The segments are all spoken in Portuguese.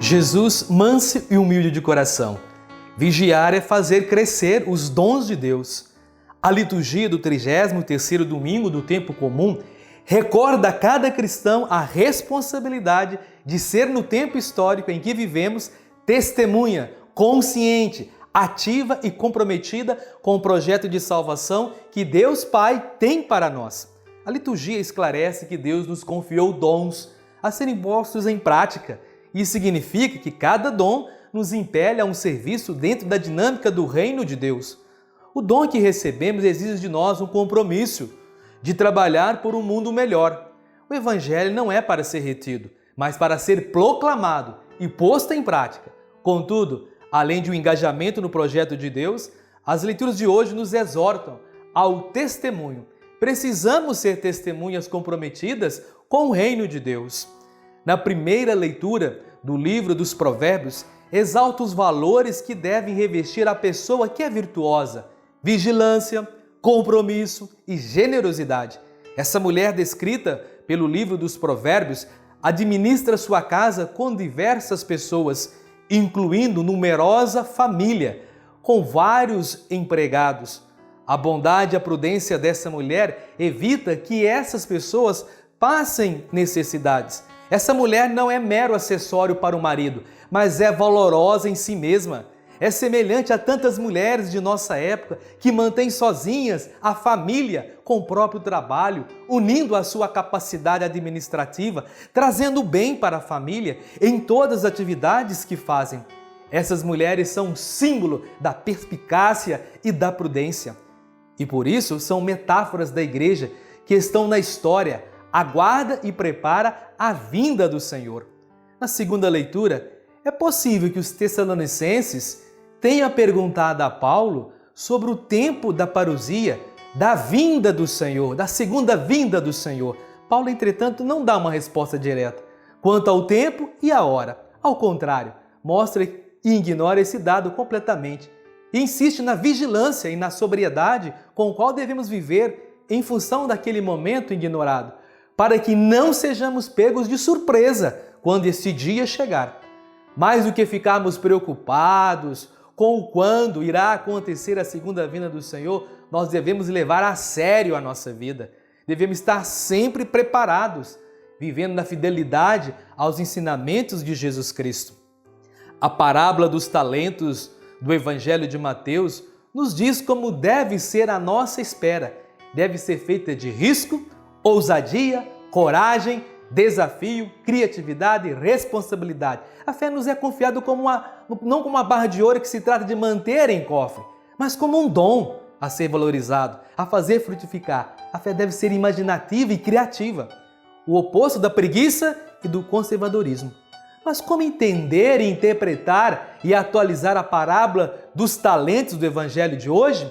Jesus, manso e humilde de coração. Vigiar é fazer crescer os dons de Deus. A liturgia do 33º domingo do tempo comum recorda a cada cristão a responsabilidade de ser, no tempo histórico em que vivemos, testemunha, consciente, ativa e comprometida com o projeto de salvação que Deus Pai tem para nós. A liturgia esclarece que Deus nos confiou dons a serem postos em prática. Isso significa que cada dom nos impele a um serviço dentro da dinâmica do reino de Deus. O dom que recebemos exige de nós um compromisso de trabalhar por um mundo melhor. O Evangelho não é para ser retido, mas para ser proclamado e posto em prática. Contudo, além de um engajamento no projeto de Deus, as leituras de hoje nos exortam ao testemunho. Precisamos ser testemunhas comprometidas com o reino de Deus. Na primeira leitura do livro dos Provérbios, exalta os valores que devem revestir a pessoa que é virtuosa: vigilância, compromisso e generosidade. Essa mulher descrita pelo livro dos Provérbios administra sua casa com diversas pessoas, incluindo numerosa família, com vários empregados. A bondade e a prudência dessa mulher evita que essas pessoas passem necessidades. Essa mulher não é mero acessório para o marido, mas é valorosa em si mesma. É semelhante a tantas mulheres de nossa época que mantêm sozinhas a família com o próprio trabalho, unindo a sua capacidade administrativa, trazendo bem para a família em todas as atividades que fazem. Essas mulheres são um símbolo da perspicácia e da prudência. E por isso são metáforas da igreja que estão na história, aguarda e prepara a vinda do Senhor. Na segunda leitura, é possível que os tessalonicenses tenham perguntado a Paulo sobre o tempo da parousia, da vinda do Senhor, da segunda vinda do Senhor. Paulo, entretanto, não dá uma resposta direta quanto ao tempo e à hora. Ao contrário, mostra e ignora esse dado completamente e insiste na vigilância e na sobriedade com o qual devemos viver em função daquele momento ignorado, para que não sejamos pegos de surpresa quando esse dia chegar. Mais do que ficarmos preocupados com o quando irá acontecer a segunda vinda do Senhor, nós devemos levar a sério a nossa vida. Devemos estar sempre preparados, vivendo na fidelidade aos ensinamentos de Jesus Cristo. A parábola dos talentos do Evangelho de Mateus nos diz como deve ser a nossa espera. Deve ser feita de risco, ousadia, coragem, desafio, criatividade e responsabilidade. A fé nos é confiada não como uma barra de ouro que se trata de manter em cofre, mas como um dom a ser valorizado, a fazer frutificar. A fé deve ser imaginativa e criativa, o oposto da preguiça e do conservadorismo. Mas como entender e interpretar e atualizar a parábola dos talentos do Evangelho de hoje?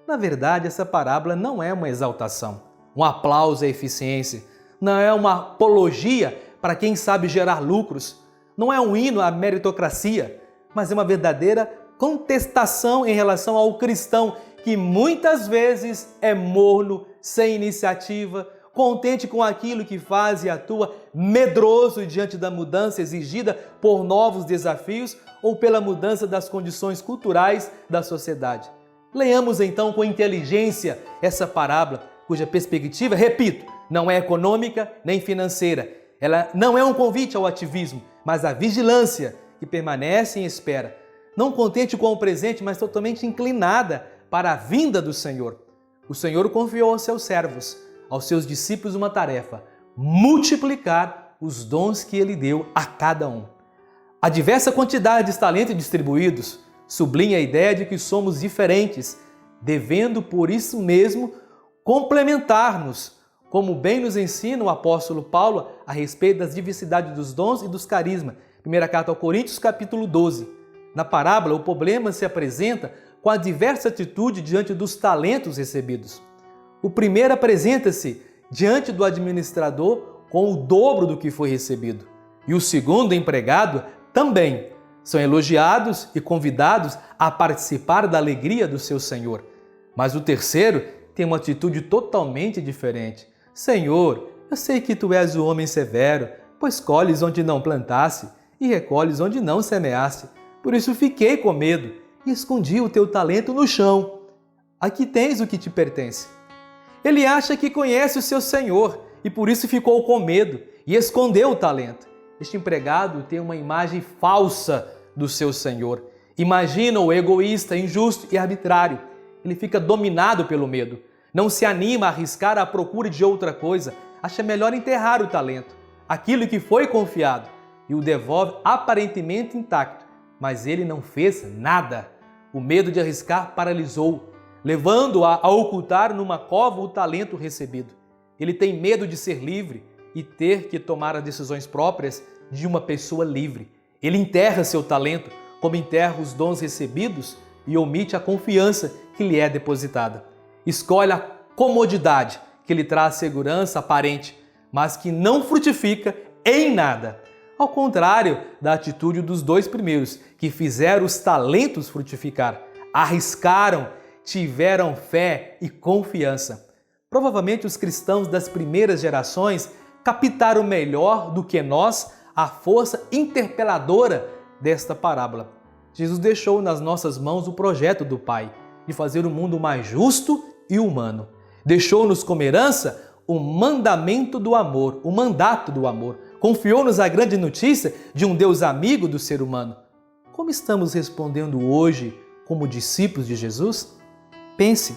Na verdade, essa parábola não é uma exaltação, um aplauso à eficiência, não é uma apologia para quem sabe gerar lucros, não é um hino à meritocracia, mas é uma verdadeira contestação em relação ao cristão que muitas vezes é morno, sem iniciativa, contente com aquilo que faz e atua, medroso diante da mudança exigida por novos desafios ou pela mudança das condições culturais da sociedade. Leamos então com inteligência essa parábola, cuja perspectiva, repito, não é econômica nem financeira. Ela não é um convite ao ativismo, mas à vigilância que permanece em espera, não contente com o presente, mas totalmente inclinada para a vinda do Senhor. O Senhor confiou aos seus servos, aos seus discípulos, uma tarefa: multiplicar os dons que Ele deu a cada um. A diversa quantidade de talentos distribuídos sublinha a ideia de que somos diferentes, devendo por isso mesmo complementar-nos, como bem nos ensina o apóstolo Paulo a respeito das diversidades dos dons e dos carismas. Primeira carta aos Coríntios, capítulo 12. Na parábola, o problema se apresenta com a diversa atitude diante dos talentos recebidos. O primeiro apresenta-se diante do administrador com o dobro do que foi recebido. E o segundo, empregado, também são elogiados e convidados a participar da alegria do seu senhor. Mas o terceiro tem uma atitude totalmente diferente. Senhor, eu sei que tu és o homem severo, pois colhes onde não plantasse e recolhes onde não semeaste. Por isso fiquei com medo e escondi o teu talento no chão. Aqui tens o que te pertence. Ele acha que conhece o seu senhor e por isso ficou com medo e escondeu o talento. Este empregado tem uma imagem falsa do seu senhor. Imagina-o egoísta, injusto e arbitrário. Ele fica dominado pelo medo. Não se anima a arriscar à procura de outra coisa. Acha melhor enterrar o talento, aquilo que foi confiado, e o devolve aparentemente intacto. Mas ele não fez nada. O medo de arriscar paralisou, levando-o a ocultar numa cova o talento recebido. Ele tem medo de ser livre e ter que tomar as decisões próprias de uma pessoa livre. Ele enterra seu talento, como enterra os dons recebidos, e omite a confiança que lhe é depositada. Escolhe a comodidade que lhe traz segurança aparente, mas que não frutifica em nada. Ao contrário da atitude dos dois primeiros, que fizeram os talentos frutificar, arriscaram, tiveram fé e confiança. Provavelmente os cristãos das primeiras gerações captaram melhor do que nós a força interpeladora desta parábola. Jesus deixou nas nossas mãos o projeto do Pai de fazer o mundo mais justo e humano. Deixou-nos como herança o mandamento do amor, o mandato do amor. Confiou-nos a grande notícia de um Deus amigo do ser humano. Como estamos respondendo hoje como discípulos de Jesus? Pense,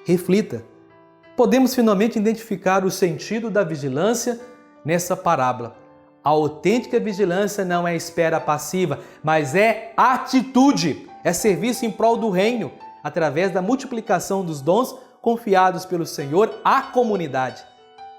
reflita. Podemos finalmente identificar o sentido da vigilância nessa parábola. A autêntica vigilância não é espera passiva, mas é atitude, é serviço em prol do reino, através da multiplicação dos dons confiados pelo Senhor à comunidade.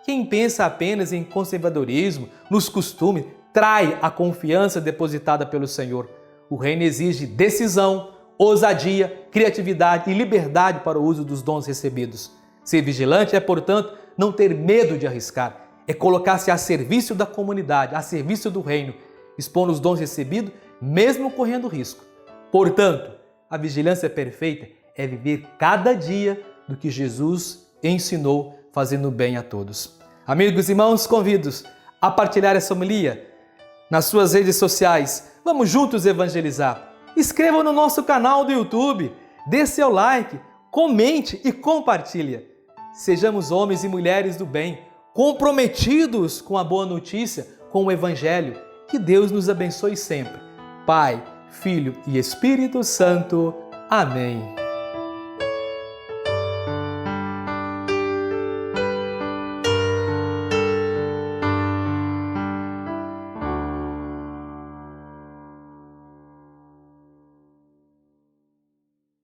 Quem pensa apenas em conservadorismo, nos costumes, trai a confiança depositada pelo Senhor. O reino exige decisão, ousadia, criatividade e liberdade para o uso dos dons recebidos. Ser vigilante é, portanto, não ter medo de arriscar, é colocar-se a serviço da comunidade, a serviço do reino, expondo os dons recebidos, mesmo correndo risco. Portanto, a vigilância perfeita é viver cada dia do que Jesus ensinou, fazendo bem a todos. Amigos e irmãos, convido-os a partilhar essa homilia nas suas redes sociais. Vamos juntos evangelizar. Inscreva no nosso canal do YouTube, dê seu like, comente e compartilhe. Sejamos homens e mulheres do bem, comprometidos com a boa notícia, com o Evangelho. Que Deus nos abençoe sempre. Pai, Filho e Espírito Santo. Amém.